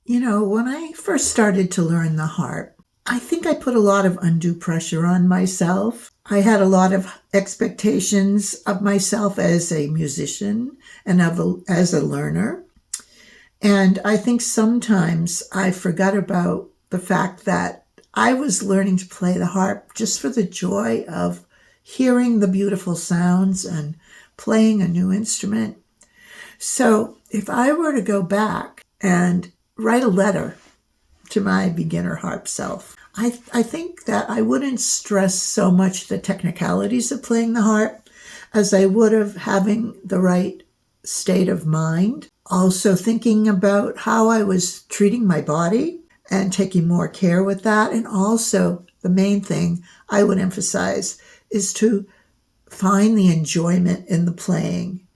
When I first started to learn the harp, I think I put a lot of undue pressure on myself. I had a lot of expectations of myself as a musician and as a learner. And I think sometimes I forgot about the fact that I was learning to play the harp just for the joy of hearing the beautiful sounds and playing a new instrument. So if I were to go back and write a letter to my beginner harp self, I think that I wouldn't stress so much the technicalities of playing the harp as I would of having the right state of mind. Also thinking about how I was treating my body and taking more care with that. And also the main thing I would emphasize is to find the enjoyment in the playing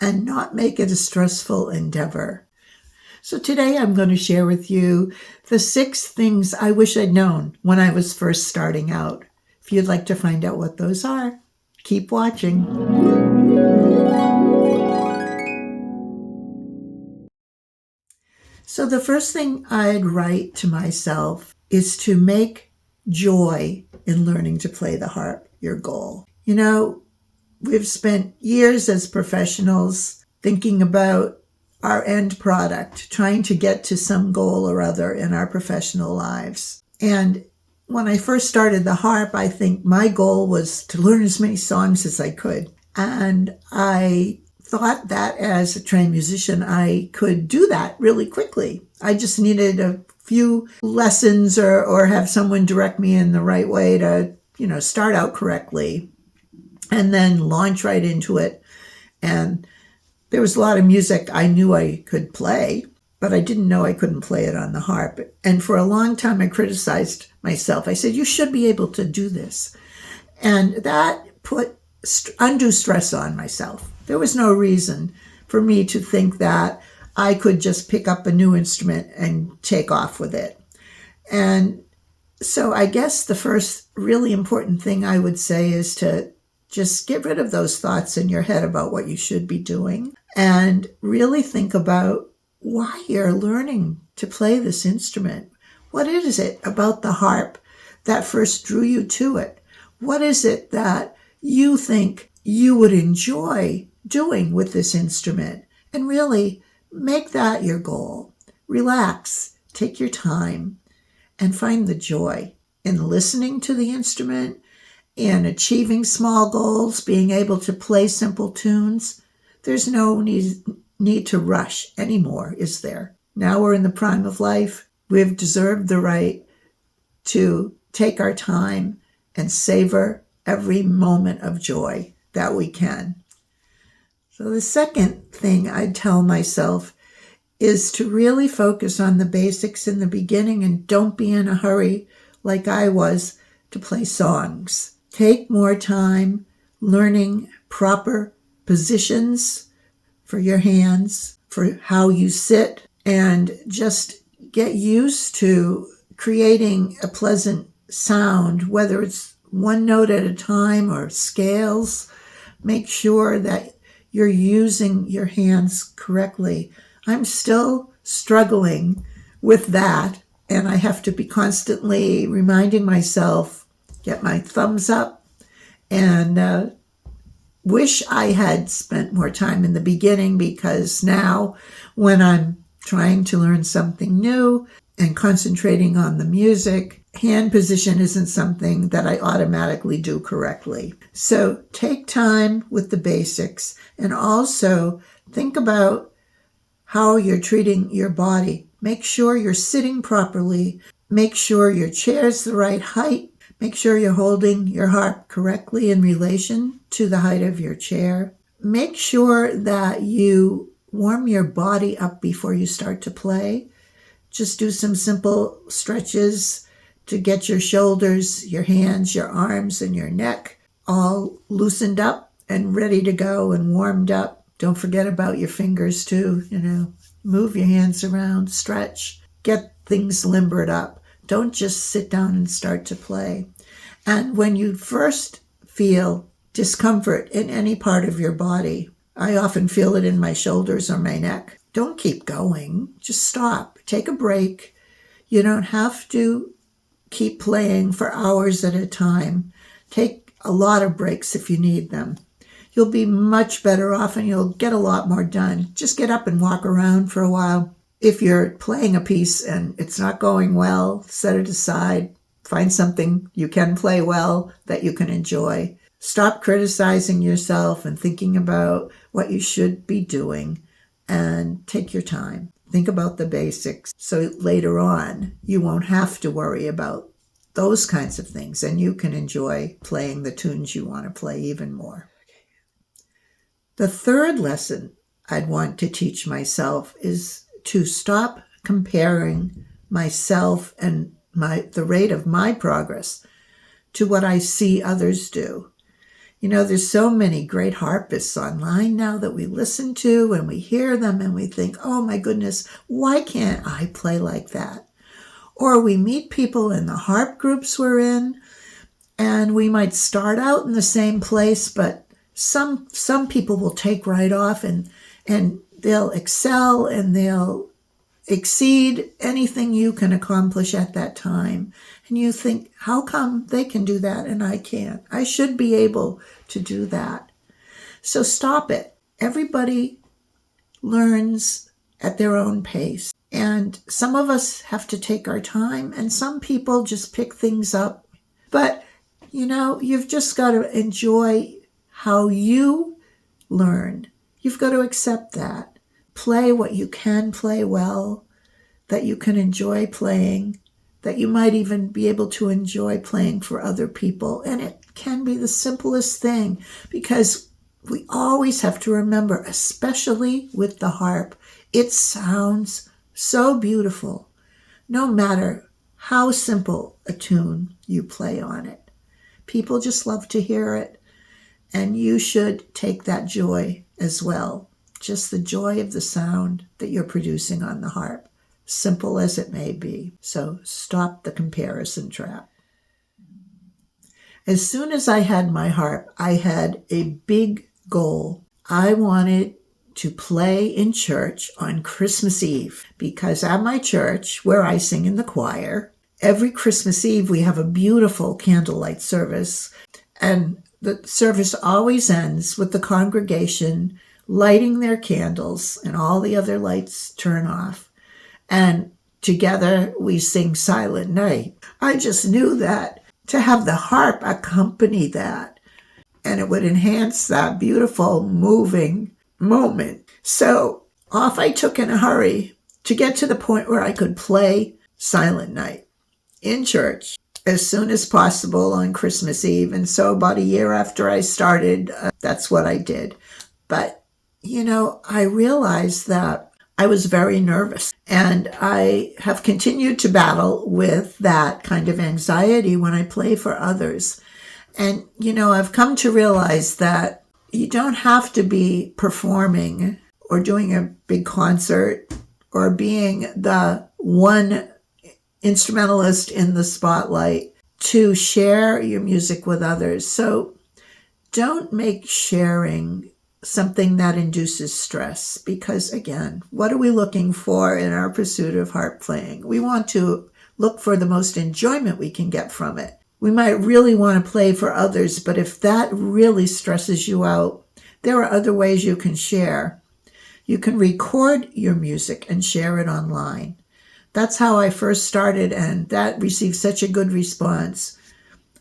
and not make it a stressful endeavor. So today I'm going to share with you the 6 things I wish I'd known when I was first starting out. If you'd like to find out what those are, keep watching. So the first thing I'd write to myself is to make joy in learning to play the harp your goal. We've spent years as professionals thinking about our end product, trying to get to some goal or other in our professional lives. And when I first started the harp, I think my goal was to learn as many songs as I could. And I thought that as a trained musician, I could do that really quickly. I just needed a few lessons or have someone direct me in the right way to, start out correctly and then launch right into it. And there was a lot of music I knew I could play, but I didn't know I couldn't play it on the harp. And for a long time, I criticized myself. I said, you should be able to do this. And that put undue stress on myself. There was no reason for me to think that I could just pick up a new instrument and take off with it. And so I guess the first really important thing I would say is to just get rid of those thoughts in your head about what you should be doing and really think about why you're learning to play this instrument. What is it about the harp that first drew you to it? What is it that you think you would enjoy doing with this instrument? And really make that your goal. Relax, take your time, and find the joy in listening to the instrument, in achieving small goals, being able to play simple tunes. There's no need to rush anymore, is there? Now we're in the prime of life. We've deserved the right to take our time and savor every moment of joy that we can. So the second thing I'd tell myself is to really focus on the basics in the beginning and don't be in a hurry like I was to play songs. Take more time learning proper positions for your hands, for how you sit, and just get used to creating a pleasant sound, whether it's one note at a time or scales. Make sure that you're using your hands correctly. I'm still struggling with that, and I have to be constantly reminding myself, get my thumbs up, and wish I had spent more time in the beginning, because now when I'm trying to learn something new and concentrating on the music, hand position isn't something that I automatically do correctly. So take time with the basics and also think about how you're treating your body. Make sure you're sitting properly. Make sure your chair's the right height. Make sure you're holding your harp correctly in relation to the height of your chair. Make sure that you warm your body up before you start to play. Just do some simple stretches to get your shoulders, your hands, your arms, and your neck all loosened up and ready to go and warmed up. Don't forget about your fingers too, Move your hands around, stretch, get things limbered up. Don't just sit down and start to play. And when you first feel discomfort in any part of your body, I often feel it in my shoulders or my neck. don't keep going. Just stop. Take a break. You don't have to keep playing for hours at a time. Take a lot of breaks if you need them. You'll be much better off and you'll get a lot more done. Just get up and walk around for a while. If you're playing a piece and it's not going well, set it aside. Find something you can play well that you can enjoy. Stop criticizing yourself and thinking about what you should be doing, and take your time. Think about the basics so later on you won't have to worry about those kinds of things and you can enjoy playing the tunes you want to play even more. The third lesson I'd want to teach myself is to stop comparing myself and the rate of my progress to what I see others do. You know, there's so many great harpists online now that we listen to and we hear them and we think, oh my goodness, why can't I play like that? Or we meet people in the harp groups we're in and we might start out in the same place, but some people will take right off and they'll excel and they'll exceed anything you can accomplish at that time. And you think, how come they can do that and I can't? I should be able to do that. So stop it. Everybody learns at their own pace. And some of us have to take our time and some people just pick things up. But, you know, you've just got to enjoy how you learn. You've got to accept that. Play what you can play well, that you can enjoy playing, that you might even be able to enjoy playing for other people. And it can be the simplest thing, because we always have to remember, especially with the harp, it sounds so beautiful, no matter how simple a tune you play on it. People just love to hear it, and you should take that joy as well. Just the joy of the sound that you're producing on the harp, simple as it may be. So stop the comparison trap. As soon as I had my harp, I had a big goal. I wanted to play in church on Christmas Eve, because at my church, where I sing in the choir, every Christmas Eve we have a beautiful candlelight service, and the service always ends with the congregation lighting their candles and all the other lights turn off. And together we sing Silent Night. I just knew that to have the harp accompany that, and it would enhance that beautiful, moving moment. So off I took in a hurry to get to the point where I could play Silent Night in church as soon as possible on Christmas Eve. And so about a year after I started, that's what I did. But you know, I realized that I was very nervous, and I have continued to battle with that kind of anxiety when I play for others. And, you know, I've come to realize that you don't have to be performing or doing a big concert or being the one instrumentalist in the spotlight to share your music with others. So don't make sharing something that induces stress, because again, what are we looking for in our pursuit of harp playing? We want to look for the most enjoyment we can get from it. We might really want to play for others, but if that really stresses you out, there are other ways you can share. You can record your music and share it online. That's how I first started, and that received such a good response.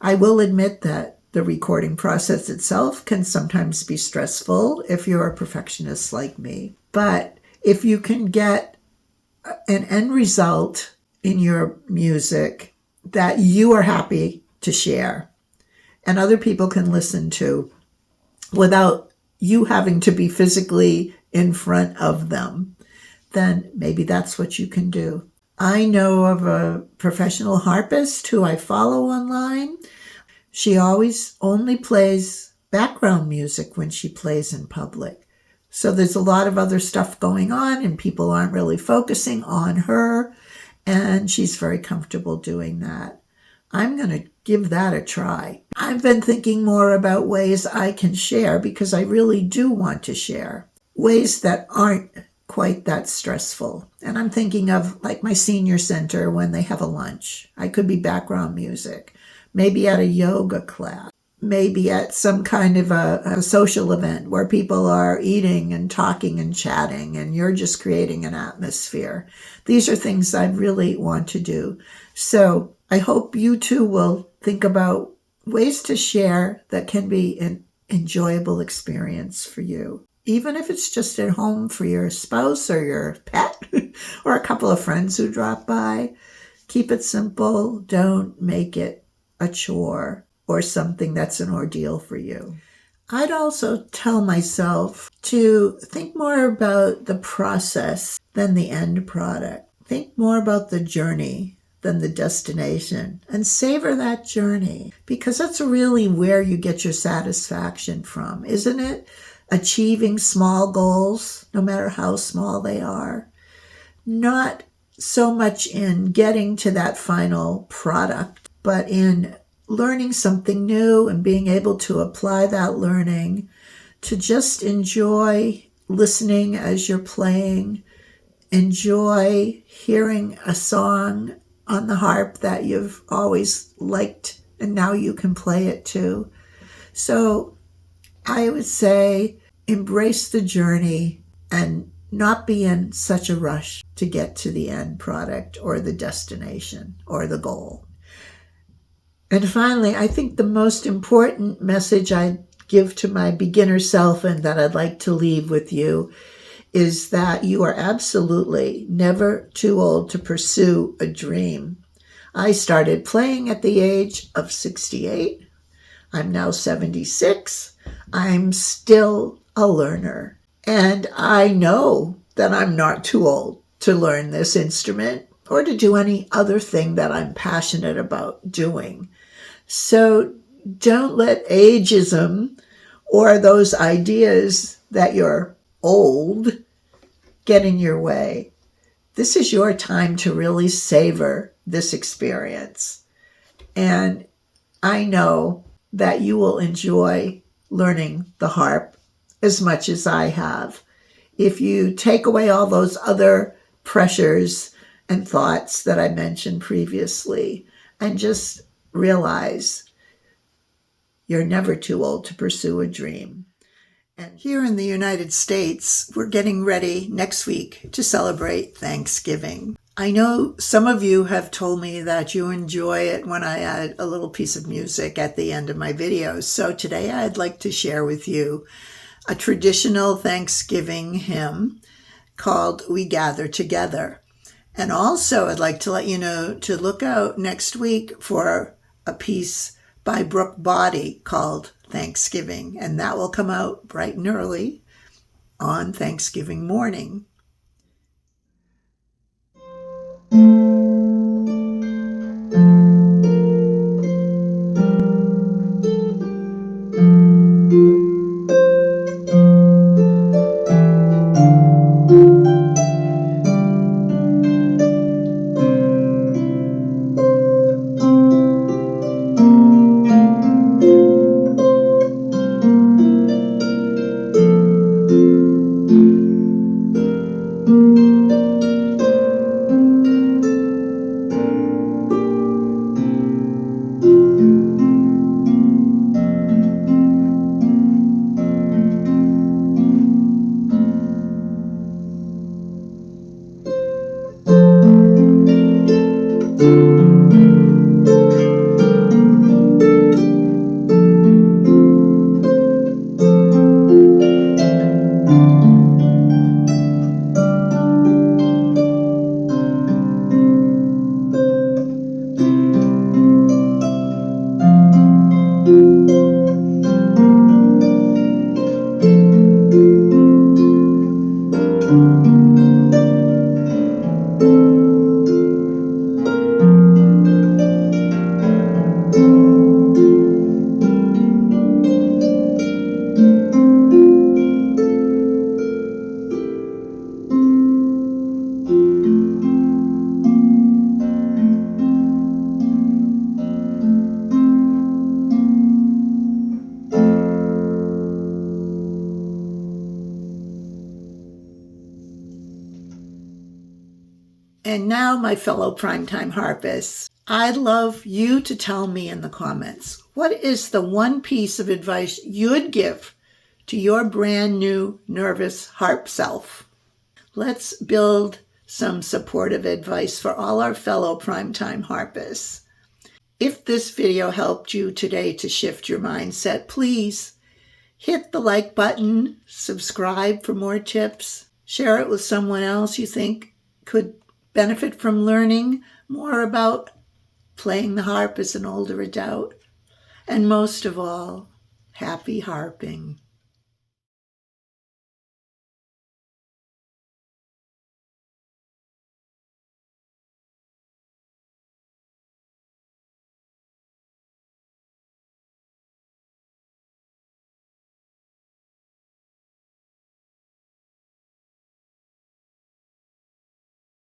I will admit that the recording process itself can sometimes be stressful if you're a perfectionist like me. But if you can get an end result in your music that you are happy to share and other people can listen to without you having to be physically in front of them, then maybe that's what you can do. I know of a professional harpist who I follow online. She always only plays background music when she plays in public. So there's a lot of other stuff going on and people aren't really focusing on her, and she's very comfortable doing that. I'm going to give that a try. I've been thinking more about ways I can share, because I really do want to share. Ways that aren't quite that stressful. And I'm thinking of like my senior center when they have a lunch. I could be background music, maybe at a yoga class, maybe at some kind of a social event where people are eating and talking and chatting and you're just creating an atmosphere. These are things I really want to do. So I hope you too will think about ways to share that can be an enjoyable experience for you. Even if it's just at home for your spouse or your pet or a couple of friends who drop by. Keep it simple. Don't make it a chore or something that's an ordeal for you. I'd also tell myself to think more about the process than the end product. Think more about the journey than the destination and savor that journey, because that's really where you get your satisfaction from, isn't it? Achieving small goals, no matter how small they are. Not so much in getting to that final product, but in learning something new and being able to apply that learning to just enjoy listening as you're playing, enjoy hearing a song on the harp that you've always liked and now you can play it too. So I would say embrace the journey and not be in such a rush to get to the end product or the destination or the goal. And finally, I think the most important message I give to my beginner self and that I'd like to leave with you is that you are absolutely never too old to pursue a dream. I started playing at the age of 68. I'm now 76. I'm still a learner. And I know that I'm not too old to learn this instrument or to do any other thing that I'm passionate about doing. So don't let ageism or those ideas that you're old get in your way. This is your time to really savor this experience. And I know that you will enjoy learning the harp as much as I have. If you take away all those other pressures and thoughts that I mentioned previously and just realize you're never too old to pursue a dream. And here in the United States, we're getting ready next week to celebrate Thanksgiving. I know some of you have told me that you enjoy it when I add a little piece of music at the end of my videos. So today I'd like to share with you a traditional Thanksgiving hymn called We Gather Together. And also I'd like to let you know to look out next week for a piece by Brooke Body called Thanksgiving, and that will come out bright and early on Thanksgiving morning. And now, my fellow primetime harpists, I'd love you to tell me in the comments, what is the one piece of advice you'd give to your brand new nervous harp self? Let's build some supportive advice for all our fellow primetime harpists. If this video helped you today to shift your mindset, please hit the like button, subscribe for more tips, share it with someone else you think could benefit from learning more about playing the harp as an older adult. And most of all, happy harping.